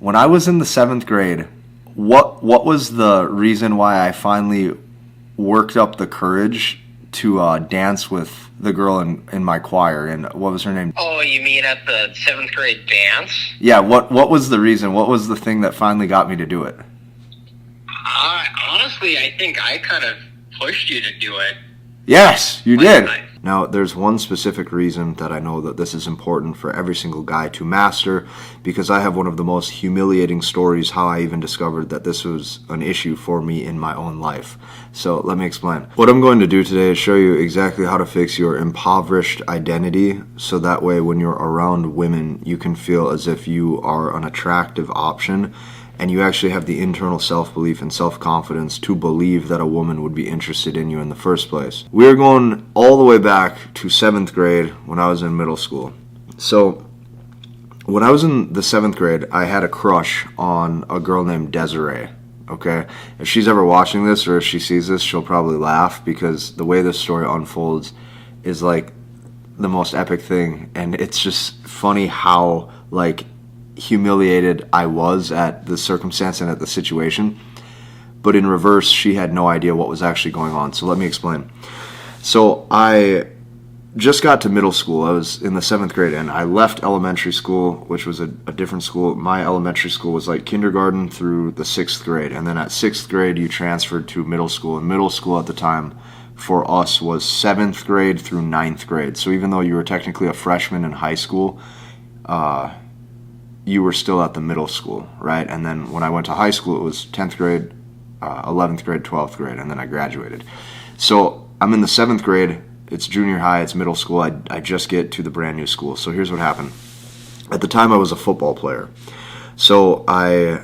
When I was in the 7th grade, what was the reason why I finally worked up the courage to dance with the girl in my choir? And what was her name? Oh, you mean at the 7th grade dance? Yeah, what was the reason? What was the thing that finally got me to do it? Honestly, I think I kind of pushed you to do it. Yes, you did. Now, there's one specific reason that I know that this is important for every single guy to master, because I have one of the most humiliating stories how I even discovered that this was an issue for me in my own life. So let me explain. What I'm going to do today is show you exactly how to fix your impoverished identity, so that way when you're around women, you can feel as if you are an attractive option, and you actually have the internal self-belief and self-confidence to believe that a woman would be interested in you in the first place. We're going all the way back to 7th grade when I was in middle school. So when I was in the 7th grade, I had a crush on a girl named Desiree. Okay? If she's ever watching this or if she sees this, she'll probably laugh, because the way this story unfolds is like the most epic thing, and it's just funny how like humiliated I was at the circumstance and at the situation. But in reverse, she had no idea what was actually going on. So let me explain. So I just got to middle school. I was in the 7th grade, and I left elementary school, which was a different school. My elementary school was like kindergarten through the 6th grade, and then at 6th grade you transferred to middle school. And middle school at the time for us was 7th grade through 9th grade. So even though you were technically a freshman in high school, you were still at the middle school, right? And then when I went to high school, it was 10th grade, 11th grade, 12th grade, and then I graduated. So I'm in the 7th grade. It's junior high. It's middle school. I just get to the brand new school. So here's what happened. At the time, I was a football player. So I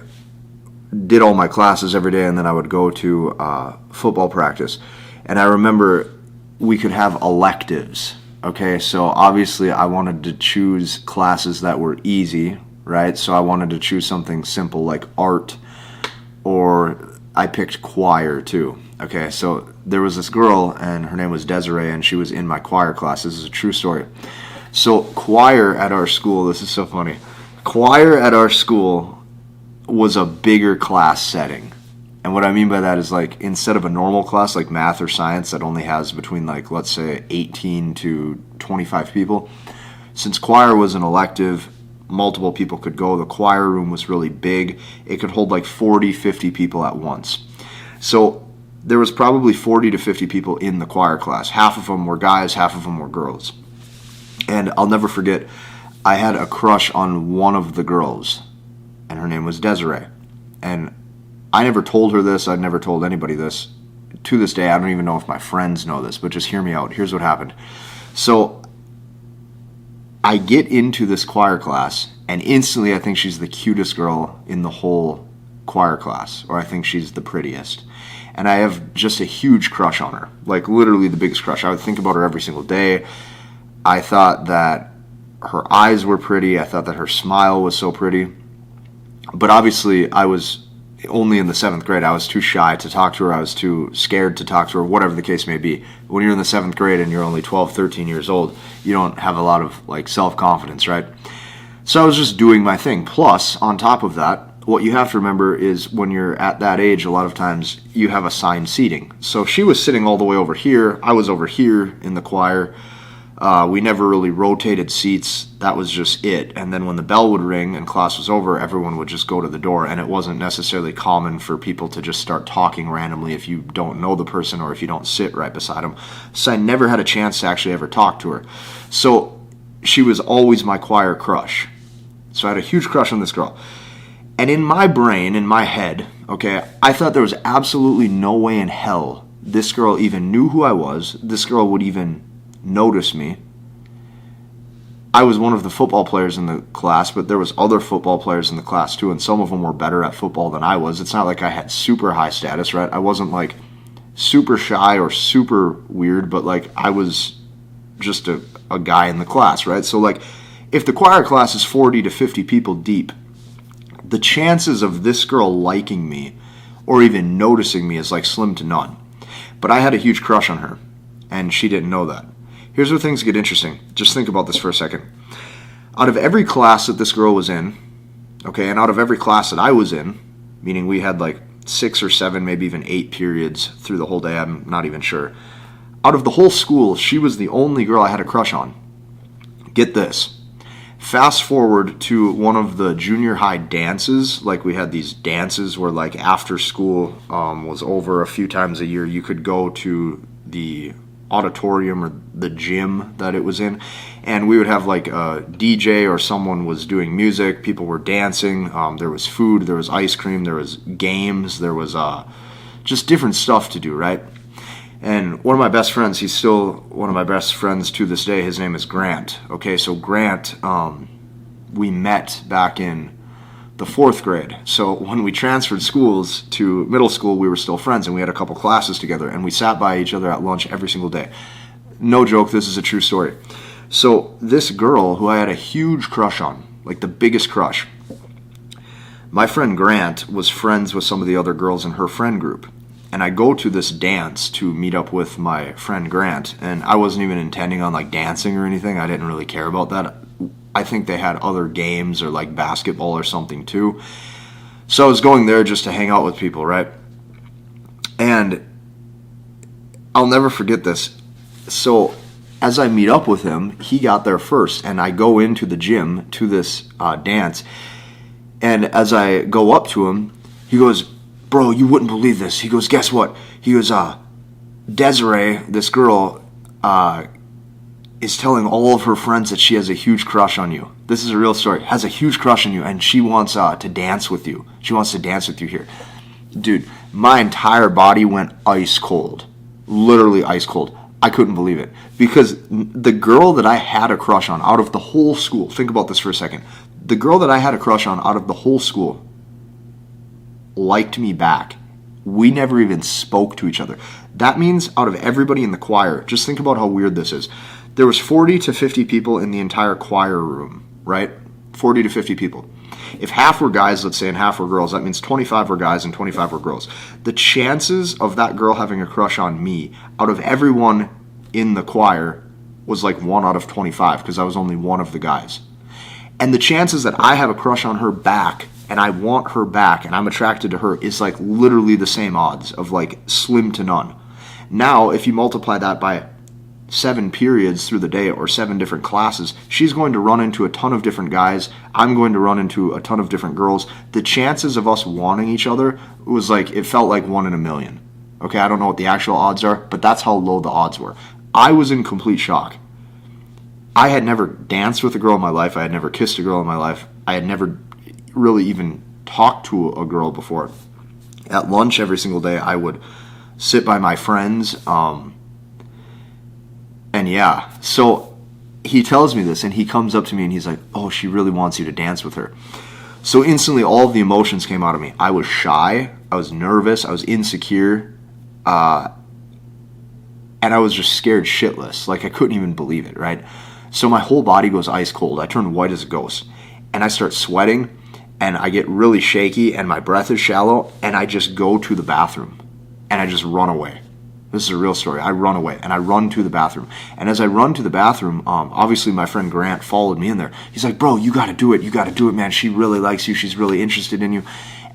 did all my classes every day, and then I would go to football practice. And I remember we could have electives. Okay, so obviously I wanted to choose classes that were easy, right? So I wanted to choose something simple like art, or I picked choir too. Okay, so there was this girl, and her name was Desiree, and she was in my choir class. This is a true story. So choir at our school, this is so funny. Choir at our school was a bigger class setting. And what I mean by that is, like, instead of a normal class like math or science that only has between, like, let's say 18 to 25 people, since choir was an elective, multiple people could go. The choir room was really big. It could hold like 40, 50 people at once. So there was probably 40 to 50 people in the choir class. Half of them were guys, half of them were girls. And I'll never forget, I had a crush on one of the girls, and her name was Desiree. And I never told her this. I'd never told anybody this. To this day, I don't even know if my friends know this, but just hear me out. Here's what happened. So I get into this choir class, and instantly I think she's the cutest girl in the whole choir class, or I think she's the prettiest. And I have just a huge crush on her, like literally the biggest crush. I would think about her every single day. I thought that her eyes were pretty. I thought that her smile was so pretty. But obviously I was only in the 7th grade. I was too shy to talk to her. I was too scared to talk to her, whatever the case may be. When you're in the 7th grade and you're only 12, 13 years old, you don't have a lot of like self-confidence, right? So I was just doing my thing. Plus, on top of that, what you have to remember is when you're at that age, a lot of times you have assigned seating. So she was sitting all the way over here. I was over here in the choir. We never really rotated seats. That was just it. And then when the bell would ring and class was over, everyone would just go to the door. And it wasn't necessarily common for people to just start talking randomly if you don't know the person or if you don't sit right beside them. So I never had a chance to actually ever talk to her. So she was always my choir crush. So I had a huge crush on this girl. And in my brain, in my head, okay, I thought there was absolutely no way in hell this girl even knew who I was. This girl would even notice me. I was one of the football players in the class, but there was other football players in the class too, and some of them were better at football than I was. It's not like I had super high status, right? I wasn't like super shy or super weird, but like I was just a guy in the class, right? So like if the choir class is 40 to 50 people deep, the chances of this girl liking me or even noticing me is like slim to none. But I had a huge crush on her, and she didn't know that. Here's where things get interesting. Just think about this for a second. Out of every class that this girl was in, Okay, and out of every class that I was in, meaning we had like 6 or 7, maybe even 8 periods through the whole day, I'm not even sure. Out of the whole school, she was the only girl I had a crush on. Get this. Fast forward to one of the junior high dances. Like, we had these dances where, like, after school was over a few times a year, you could go to the auditorium or the gym that it was in, and we would have like a DJ or someone was doing music, people were dancing, there was food, there was ice cream, there was games, there was just different stuff to do, right? And one of my best friends, he's still one of my best friends to this day, his name is Grant. Okay, so Grant, we met back in the 4th grade. So when we transferred schools to middle school, we were still friends, and we had a couple classes together, and we sat by each other at lunch every single day. No joke, this is a true story. So this girl who I had a huge crush on, like the biggest crush, my friend Grant was friends with some of the other girls in her friend group. And I go to this dance to meet up with my friend Grant, and I wasn't even intending on like dancing or anything. I didn't really care about that. I think they had other games or like basketball or something too. So I was going there just to hang out with people, right? And I'll never forget this. So as I meet up with him, he got there first, and I go into the gym to this dance. And as I go up to him, he goes, "Bro, you wouldn't believe this." He goes, "Guess what?" He goes, "Desiree, this girl, is telling all of her friends that she has a huge crush on you. This is a real story. Has a huge crush on you, and she wants to dance with you. She wants to dance with you here." Dude, my entire body went ice cold. Literally ice cold. I couldn't believe it. Because the girl that I had a crush on out of the whole school, think about this for a second. The girl that I had a crush on out of the whole school liked me back. We never even spoke to each other. That means out of everybody in the choir, just think about how weird this is. There was 40 to 50 people in the entire choir room, right? 40 to 50 people. If half were guys, let's say, and half were girls, that means 25 were guys and 25 were girls. The chances of that girl having a crush on me out of everyone in the choir was like 1 out of 25, because I was only one of the guys. And the chances that I have a crush on her back, and I want her back, and I'm attracted to her, is like literally the same odds of like slim to none. Now, if you multiply that by 7 periods through the day or 7 different classes, she's going to run into a ton of different guys. I'm going to run into a ton of different girls. The chances of us wanting each other was like, it felt like 1 in a million. Okay, I don't know what the actual odds are, but that's how low the odds were. I was in complete shock. I had never danced with a girl in my life. I had never kissed a girl in my life. I had never really even talked to a girl before. At lunch every single day, I would sit by my friends, and yeah, so he tells me this, and he comes up to me and he's like, "Oh, she really wants you to dance with her." So instantly all of the emotions came out of me. I was shy, I was nervous, I was insecure, and I was just scared shitless. Like, I couldn't even believe it, right? So my whole body goes ice cold. I turn white as a ghost, and I start sweating, and I get really shaky, and my breath is shallow, and I just go to the bathroom, and I just run away. This is a real story. I run away, and I run to the bathroom. And as I run to the bathroom, obviously my friend Grant followed me in there. He's like, "Bro, you got to do it. You got to do it, man. She really likes you. She's really interested in you."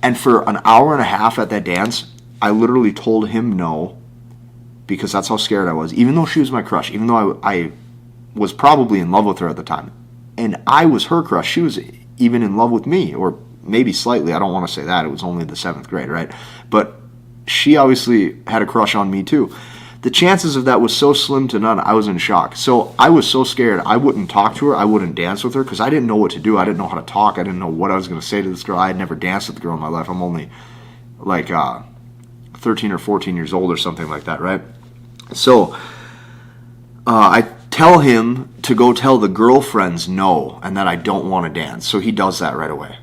And for an hour and a half at that dance, I literally told him no, because that's how scared I was. Even though she was my crush, even though I was probably in love with her at the time, and I was her crush, she was even in love with me, or maybe slightly. I don't want to say that. It was only the 7th grade, right? But she obviously had a crush on me too. The chances of that was so slim to none, I was in shock. So I was so scared, I wouldn't talk to her, I wouldn't dance with her, because I didn't know what to do. I didn't know how to talk. I didn't know what I was going to say to this girl. I had never danced with a girl in my life. I'm only like 13 or 14 years old or something like that, right? So I tell him to go tell the girlfriends no, and that I don't want to dance. So he does that right away.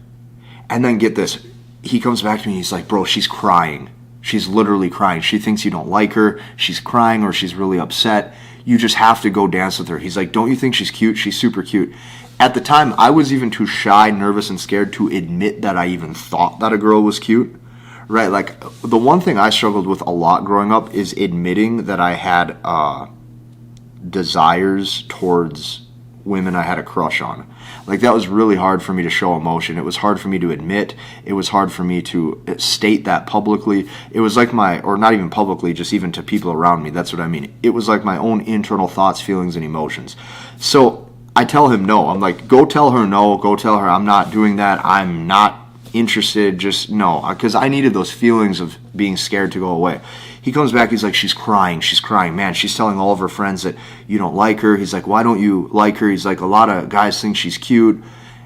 And then get this, he comes back to me, he's like, "Bro, she's crying. She's literally crying. She thinks you don't like her. She's crying, or she's really upset. You just have to go dance with her." He's like, "Don't you think she's cute? She's super cute." At the time, I was even too shy, nervous, and scared to admit that I even thought that a girl was cute. Right? Like, the one thing I struggled with a lot growing up is admitting that I had desires towards women I had a crush on. Like, that was really hard for me to show emotion. It was hard for me to admit. It was hard for me to state that publicly. It was like or not even publicly, just even to people around me. That's what I mean. It was like my own internal thoughts, feelings, and emotions. So I tell him no. I'm like, go tell her no. Go tell her I'm not doing that. I'm not interested. Just no. Because I needed those feelings of being scared to go away. He comes back, he's like, she's crying, man, she's telling all of her friends that you don't like her. He's like, why don't you like her? He's like, a lot of guys think she's cute.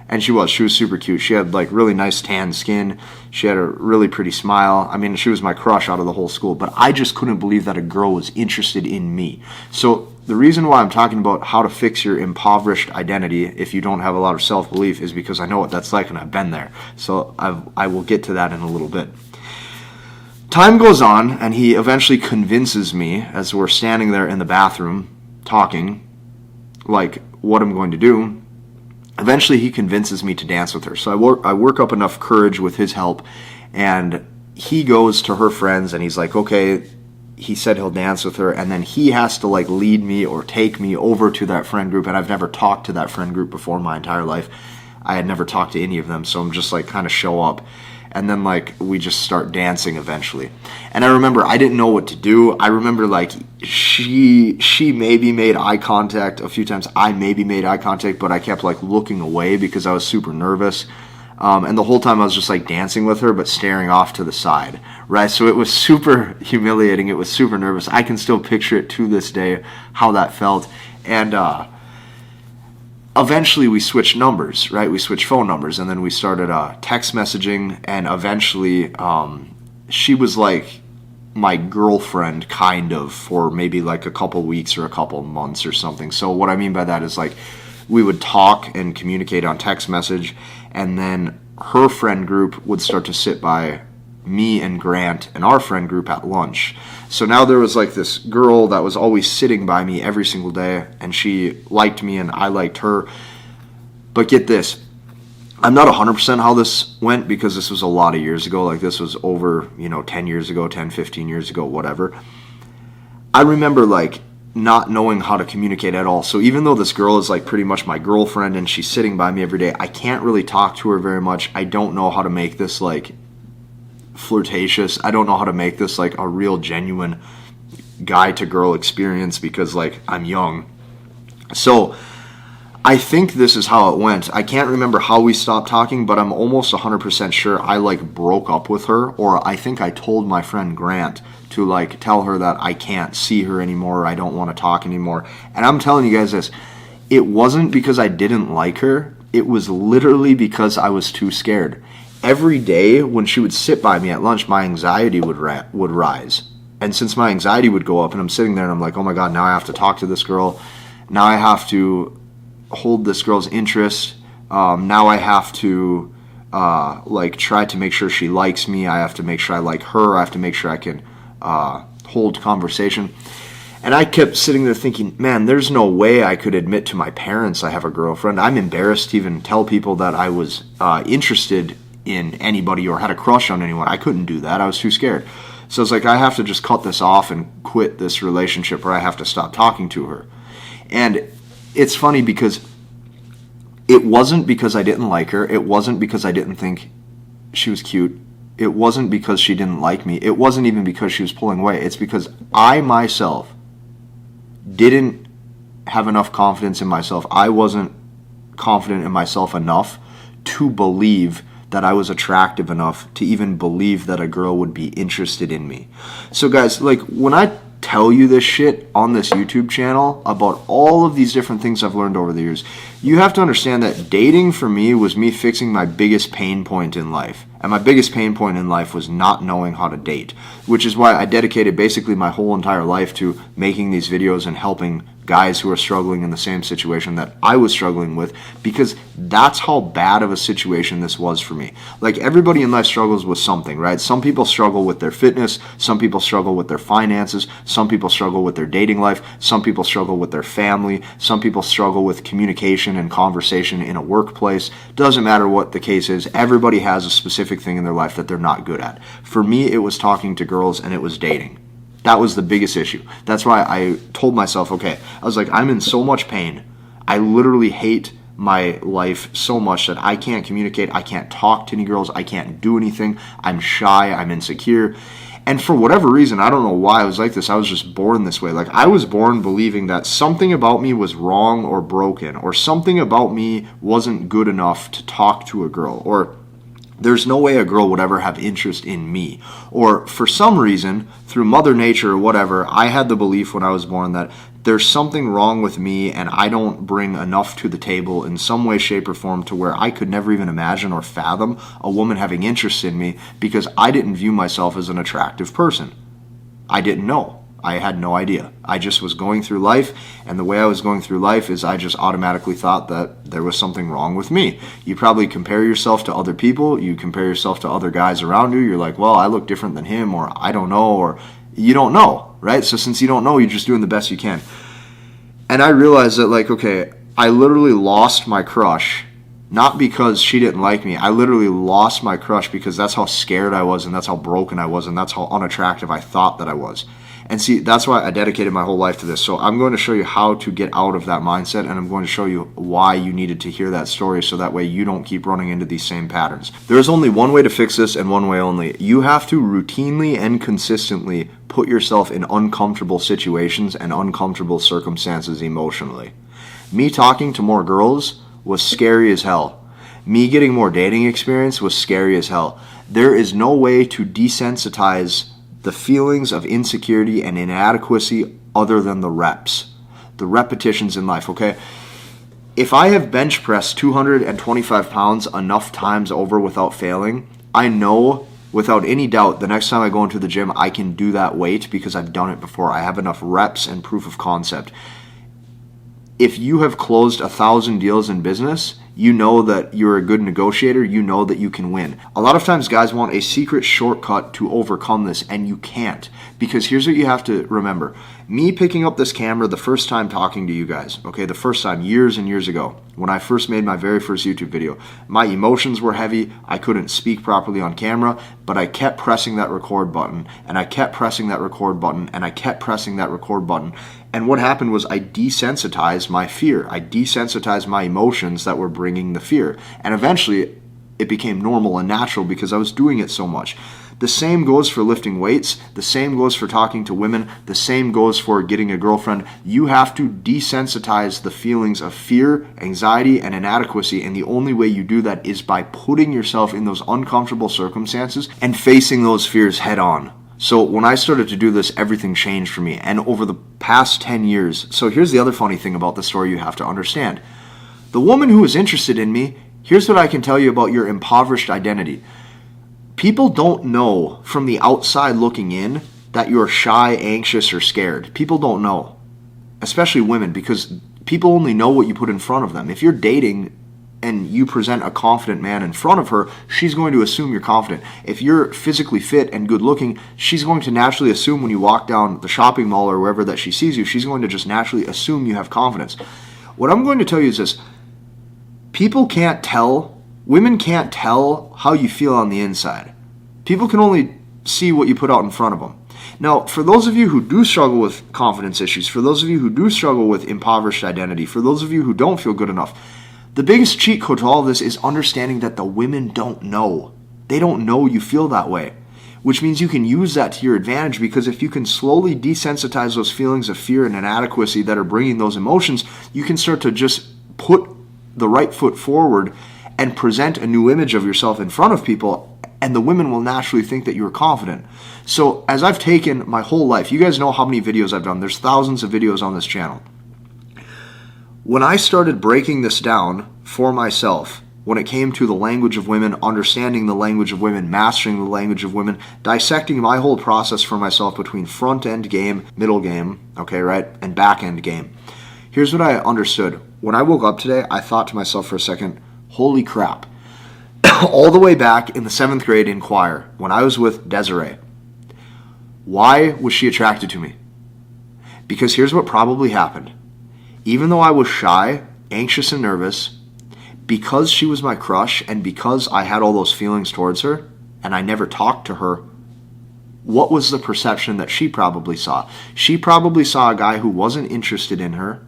And she was super cute. She had like really nice tan skin. She had a really pretty smile. I mean, she was my crush out of the whole school, but I just couldn't believe that a girl was interested in me. So the reason why I'm talking about how to fix your impoverished identity if you don't have a lot of self-belief is because I know what that's like and I've been there. So I will get to that in a little bit. Time goes on, and he eventually convinces me, as we're standing there in the bathroom talking, like, what I'm going to do. Eventually, he convinces me to dance with her. So I work up enough courage with his help, and he goes to her friends, and he's like, okay, he said he'll dance with her, and then he has to, like, lead me or take me over to that friend group, and I've never talked to that friend group before my entire life. I had never talked to any of them, so I'm just, like, kind of show up. And then, like, we just start dancing eventually. And I remember I didn't know what to do. I remember, like, she maybe made eye contact a few times. I maybe made eye contact, but I kept, like, looking away because I was super nervous. And the whole time I was just, like, dancing with her, but staring off to the side, right? So it was super humiliating. It was super nervous. I can still picture it to this day, how that felt. And, eventually we switched numbers, right? We switched phone numbers, and then we started text messaging, and eventually she was like my girlfriend, kind of, for maybe like a couple weeks or a couple months or something. So what I mean by that is, like, we would talk and communicate on text message, and then her friend group would start to sit by me and Grant and our friend group at lunch. So now there was like this girl that was always sitting by me every single day, and she liked me and I liked her. But get this, I'm not 100% how this went because this was a lot of years ago. Like, this was over, 10 years ago, 10, 15 years ago, whatever. I remember, like, not knowing how to communicate at all. So even though this girl is like pretty much my girlfriend and she's sitting by me every day, I can't really talk to her very much. I don't know how to make this like flirtatious. I don't know how to make this like a real genuine guy to girl experience because, like, I'm young. So I think this is how it went. I can't remember how we stopped talking, but I'm almost 100% sure I like broke up with her, or I think I told my friend Grant to like tell her that I can't see her anymore, or I don't want to talk anymore. And I'm telling you guys this, it wasn't because I didn't like her. It was literally because I was too scared. Every day when she would sit by me at lunch, my anxiety would rise. And since my anxiety would go up and I'm sitting there and I'm like, oh my God, now I have to talk to this girl. Now I have to hold this girl's interest. Now I have to like try to make sure she likes me. I have to make sure I like her. I have to make sure I can hold conversation. And I kept sitting there thinking, man, there's no way I could admit to my parents I have a girlfriend. I'm embarrassed to even tell people that I was interested in anybody or had a crush on anyone. I couldn't do that. I was too scared. So it's like, I have to just cut this off and quit this relationship, or I have to stop talking to her. And it's funny because it wasn't because I didn't like her. It wasn't because I didn't think she was cute. It wasn't because she didn't like me. It wasn't even because she was pulling away. It's because I myself didn't have enough confidence in myself. I wasn't confident in myself enough to believe that I was attractive enough to even believe that a girl would be interested in me. So guys, like, when I tell you this shit on this YouTube channel about all of these different things I've learned over the years, you have to understand that dating for me was me fixing my biggest pain point in life. And my biggest pain point in life was not knowing how to date, which is why I dedicated basically my whole entire life to making these videos and helping guys who are struggling in the same situation that I was struggling with, because that's how bad of a situation this was for me. Like, everybody in life struggles with something, right? Some people struggle with their fitness, some people struggle with their finances, some people struggle with their dating life, some people struggle with their family, some people struggle with communication and conversation in a workplace. Doesn't matter what the case is, everybody has a specific thing in their life that they're not good at. For me, it was talking to girls and it was dating. That was the biggest issue. That's why I told myself, okay, I was like, I'm in so much pain. I literally hate my life so much that I can't communicate, I can't talk to any girls, I can't do anything, I'm shy, I'm insecure. And for whatever reason, I don't know why I was like this, I was just born this way. Like, I was born believing that something about me was wrong or broken, or something about me wasn't good enough to talk to a girl, or there's no way a girl would ever have interest in me. Or for some reason, through Mother Nature or whatever, I had the belief when I was born that there's something wrong with me and I don't bring enough to the table in some way, shape, or form to where I could never even imagine or fathom a woman having interest in me, because I didn't view myself as an attractive person. I didn't know. I had no idea. I just was going through life, and the way I was going through life is I just automatically thought that there was something wrong with me. You probably compare yourself to other people, you compare yourself to other guys around you, you're like, well, I look different than him, or I don't know, or you don't know, right? So since you don't know, you're just doing the best you can. And I realized that, like, okay, I literally lost my crush, not because she didn't like me. I literally lost my crush because that's how scared I was, and that's how broken I was, and that's how unattractive I thought that I was. And see, that's why I dedicated my whole life to this. So I'm going to show you how to get out of that mindset, and I'm going to show you why you needed to hear that story so that way you don't keep running into these same patterns. There is only one way to fix this, and one way only. You have to routinely and consistently put yourself in uncomfortable situations and uncomfortable circumstances emotionally. Me talking to more girls was scary as hell. Me getting more dating experience was scary as hell. There is no way to desensitize the feelings of insecurity and inadequacy other than the reps, the repetitions in life, okay? If I have bench pressed 225 pounds enough times over without failing, I know without any doubt the next time I go into the gym, I can do that weight because I've done it before. I have enough reps and proof of concept. If you have closed 1,000 deals in business, you know that you're a good negotiator, you know that you can win. A lot of times guys want a secret shortcut to overcome this, and you can't. Because here's what you have to remember. Me picking up this camera the first time talking to you guys, okay, the first time, years and years ago, when I first made my very first YouTube video, my emotions were heavy, I couldn't speak properly on camera, but I kept pressing that record button, and I kept pressing that record button, and I kept pressing that record button. And what happened was I desensitized my fear. I desensitized my emotions that were bringing the fear. And eventually it became normal and natural because I was doing it so much. The same goes for lifting weights. The same goes for talking to women. The same goes for getting a girlfriend. You have to desensitize the feelings of fear, anxiety, and inadequacy. And the only way you do that is by putting yourself in those uncomfortable circumstances and facing those fears head on. So when I started to do this, everything changed for me. And over the past 10 years, so here's the other funny thing about the story you have to understand. The woman who was interested in me, here's what I can tell you about your impoverished identity. People don't know from the outside looking in that you're shy, anxious, or scared. People don't know, especially women, because people only know what you put in front of them. If you're dating and you present a confident man in front of her, she's going to assume you're confident. If you're physically fit and good looking, she's going to naturally assume when you walk down the shopping mall or wherever that she sees you, she's going to just naturally assume you have confidence. What I'm going to tell you is this. People can't tell, women can't tell how you feel on the inside. People can only see what you put out in front of them. Now, for those of you who do struggle with confidence issues, for those of you who do struggle with impoverished identity, for those of you who don't feel good enough, the biggest cheat code to all of this is understanding that the women don't know. They don't know you feel that way, which means you can use that to your advantage, because if you can slowly desensitize those feelings of fear and inadequacy that are bringing those emotions, you can start to just put the right foot forward and present a new image of yourself in front of people, and the women will naturally think that you're confident. So as I've taken my whole life, you guys know how many videos I've done. There's thousands of videos on this channel. When I started breaking this down for myself, when it came to the language of women, understanding the language of women, mastering the language of women, dissecting my whole process for myself between front-end game, middle game, okay, right, and back-end game. Here's what I understood. When I woke up today, I thought to myself for a second, holy crap. All the way back in the 7th grade in choir, when I was with Desiree, why was she attracted to me? Because here's what probably happened. Even though I was shy, anxious, and nervous, because she was my crush and because I had all those feelings towards her and I never talked to her, what was the perception that she probably saw? She probably saw a guy who wasn't interested in her,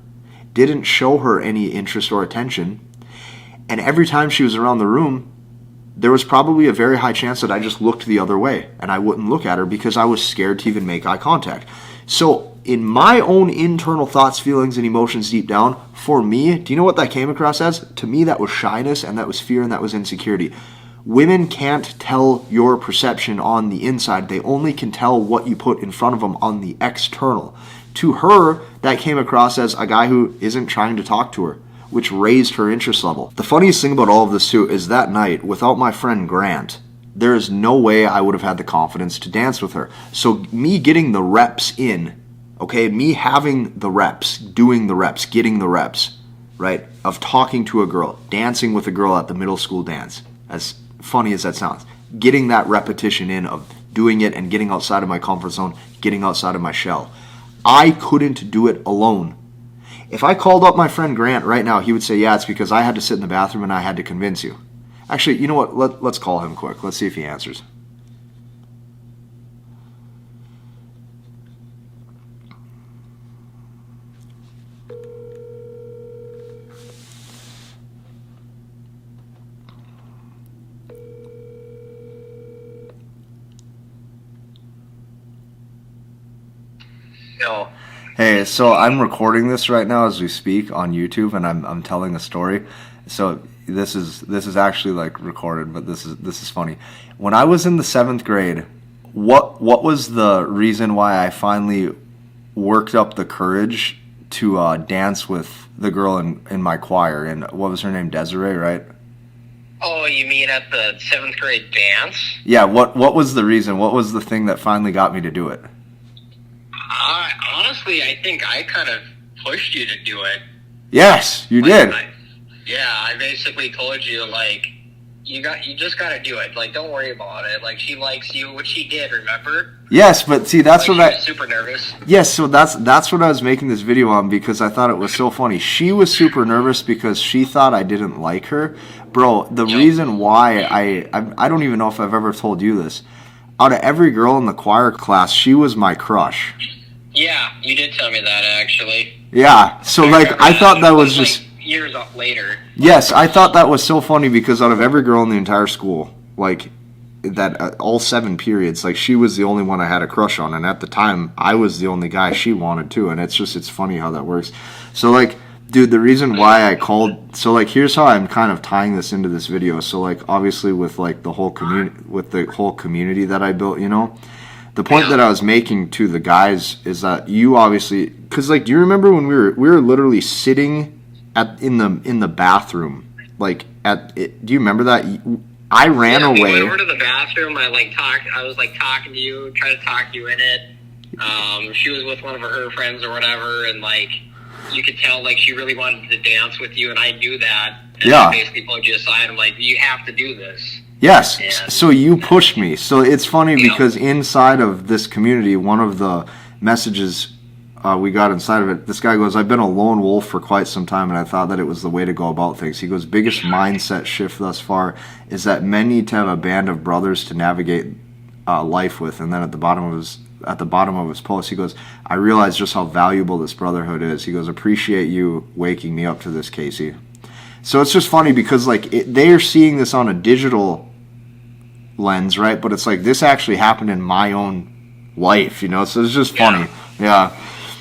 didn't show her any interest or attention. And every time she was around the room, there was probably a very high chance that I just looked the other way and I wouldn't look at her because I was scared to even make eye contact. So in my own internal thoughts, feelings, and emotions deep down, for me, do you know what that came across as? To me, that was shyness, and that was fear, and that was insecurity. Women can't tell your perception on the inside. They only can tell what you put in front of them on the external. To her, that came across as a guy who isn't trying to talk to her, which raised her interest level. The funniest thing about all of this too is that night, without my friend Grant, there is no way I would have had the confidence to dance with her. So me getting the reps in, okay, me having the reps, doing the reps, getting the reps, right, of talking to a girl, dancing with a girl at the middle school dance, as funny as that sounds, getting that repetition in of doing it and getting outside of my comfort zone, getting outside of my shell. I couldn't do it alone. If I called up my friend Grant right now, he would say, yeah, it's because I had to sit in the bathroom and I had to convince you. Actually, you know what? Let's call him quick. Let's see if he answers. No. Hey, so I'm recording this right now as we speak on YouTube, and I'm telling a story. So this is actually like recorded, but this is funny. When I was in the 7th grade, what was the reason why I finally worked up the courage to dance with the girl in my choir? And what was her name? Desiree, right? Oh, you mean at the 7th grade dance? Yeah. What was the reason? What was the thing that finally got me to do it? Honestly, I think I kind of pushed you to do it. Yes, you did. I basically told you, like, you just got to do it. Like, don't worry about it. Like, she likes you, which she did, remember? Yes, but see, that's like, what she was super nervous. Yes, so that's what I was making this video on because I thought it was so funny. She was super nervous because she thought I didn't like her. Bro, the reason why I don't even know if I've ever told you this. Out of every girl in the choir class, she was my crush. Yeah, you did tell me that, actually. Yeah, so I thought that was just... Like years later. Yes, I thought that was so funny because out of every girl in the entire school, like, that all 7 periods, like, she was the only one I had a crush on, and at the time, I was the only guy she wanted to, and it's funny how that works. So, like, dude, the reason why I called... So, like, here's how I'm kind of tying this into this video. So, like, obviously with, like, the whole community that I built, you know... The point that I was making to the guys is that you obviously, because like, do you remember when we were literally sitting in the bathroom, like do you remember that? I ran away. We went over to the bathroom. I was talking to you, trying to talk you in it. She was with one of her friends or whatever, and like you could tell like she really wanted to dance with you, and I knew that. And I basically pulled you aside. I'm like, you have to do this. Yes, so you pushed me. So it's funny because inside of this community, one of the messages we got inside of it, this guy goes, I've been a lone wolf for quite some time, and I thought that it was the way to go about things. He goes, biggest mindset shift thus far is that men need to have a band of brothers to navigate life with. And then at the bottom of his post, he goes, I realize just how valuable this brotherhood is. He goes, appreciate you waking me up to this, Casey. So it's just funny because like they are seeing this on a digital lens, right? But it's like this actually happened in my own life, you know? So it's just funny. Yeah.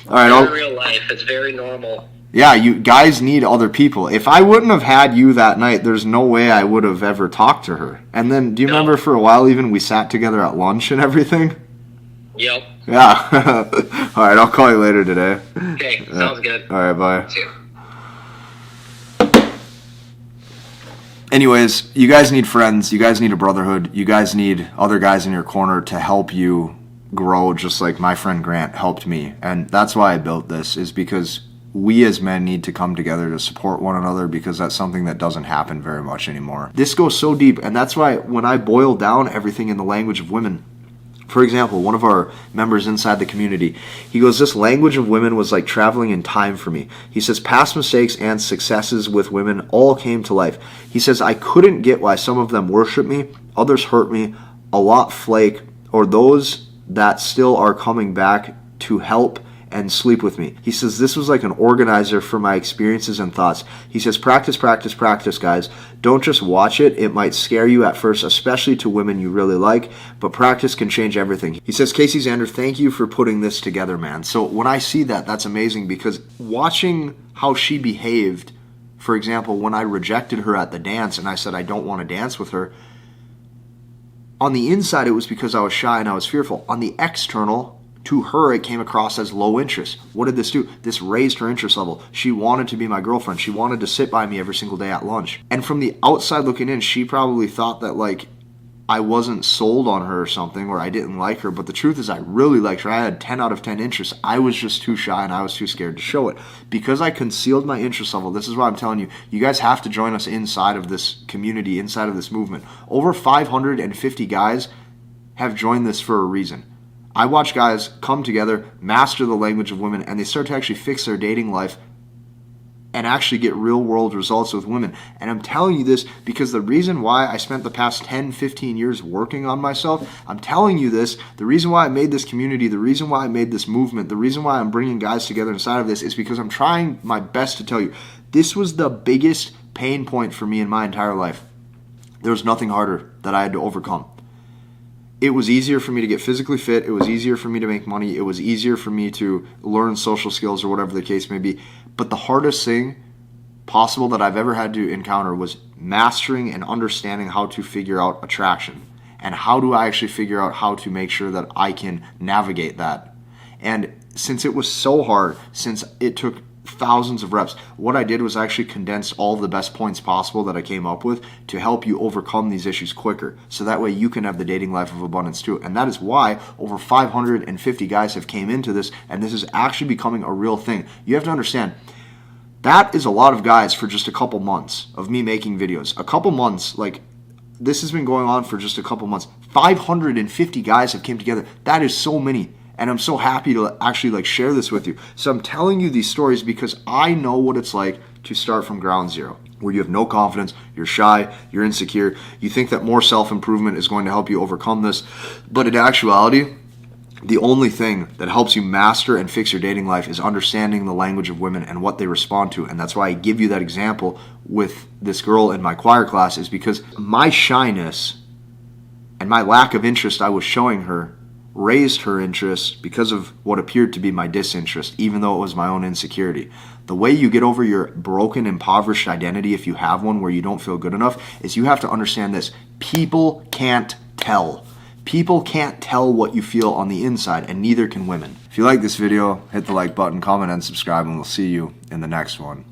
All right. In real life, it's very normal. Yeah, you guys need other people. If I wouldn't have had you that night, there's no way I would have ever talked to her. And then, do you remember for a while even we sat together at lunch and everything? Yep. Yeah. All right, I'll call you later today. Okay, sounds good. All right, bye. See you. Anyways, you guys need friends. You guys need a brotherhood. You guys need other guys in your corner to help you grow just like my friend Grant helped me. And that's why I built this, is because we as men need to come together to support one another, because that's something that doesn't happen very much anymore. This goes so deep, and that's why when I boil down everything in the language of women, for example, one of our members inside the community, he goes, this language of women was like traveling in time for me. He says, past mistakes and successes with women all came to life. He says, I couldn't get why some of them worship me, others hurt me, a lot flake, or those that still are coming back to help and sleep with me. He says, this was like an organizer for my experiences and thoughts. He says, practice, practice, practice, guys. Don't just watch it. It might scare you at first, especially to women you really like, but practice can change everything. He says, Casey Zander, thank you for putting this together, man. So when I see that, that's amazing, because watching how she behaved, for example, when I rejected her at the dance and I said I don't want to dance with her, on the inside it was because I was shy and I was fearful. On the external, to her, it came across as low interest. What did this do? This raised her interest level. She wanted to be my girlfriend. She wanted to sit by me every single day at lunch. And from the outside looking in, she probably thought that like I wasn't sold on her or something, or I didn't like her. But the truth is I really liked her. I had 10 out of 10 interests. I was just too shy and I was too scared to show it. Because I concealed my interest level, this is why I'm telling you, you guys have to join us inside of this community, inside of this movement. Over 550 guys have joined this for a reason. I watch guys come together, master the language of women, and they start to actually fix their dating life and actually get real world results with women. And I'm telling you this because the reason why I spent the past 10, 15 years working on myself, I'm telling you this, the reason why I made this community, the reason why I made this movement, the reason why I'm bringing guys together inside of this is because I'm trying my best to tell you, this was the biggest pain point for me in my entire life. There was nothing harder that I had to overcome. It was easier for me to get physically fit. It was easier for me to make money. It was easier for me to learn social skills or whatever the case may be. But the hardest thing possible that I've ever had to encounter was mastering and understanding how to figure out attraction. And how do I actually figure out how to make sure that I can navigate that? And since it was so hard, since it took thousands of reps, what I did was actually condense all of the best points possible that I came up with to help you overcome these issues quicker, so that way you can have the dating life of abundance too. And that is why over 550 guys have came into this, and this is actually becoming a real thing. You have to understand, that is a lot of guys for just a couple months of me making videos. A couple months, like this has been going on for just a couple months. 550 guys have came together. That is so many. And I'm so happy to actually share this with you. So I'm telling you these stories because I know what it's like to start from ground zero, where you have no confidence, you're shy, you're insecure, you think that more self-improvement is going to help you overcome this. But in actuality, the only thing that helps you master and fix your dating life is understanding the language of women and what they respond to. And that's why I give you that example with this girl in my choir class, is because my shyness and my lack of interest I was showing her raised her interest because of what appeared to be my disinterest, even though it was my own insecurity. The way you get over your broken, impoverished identity, if you have one where you don't feel good enough, is you have to understand this. People can't tell. People can't tell what you feel on the inside, and neither can women. If you like this video, hit the like button, comment, and subscribe, and we'll see you in the next one.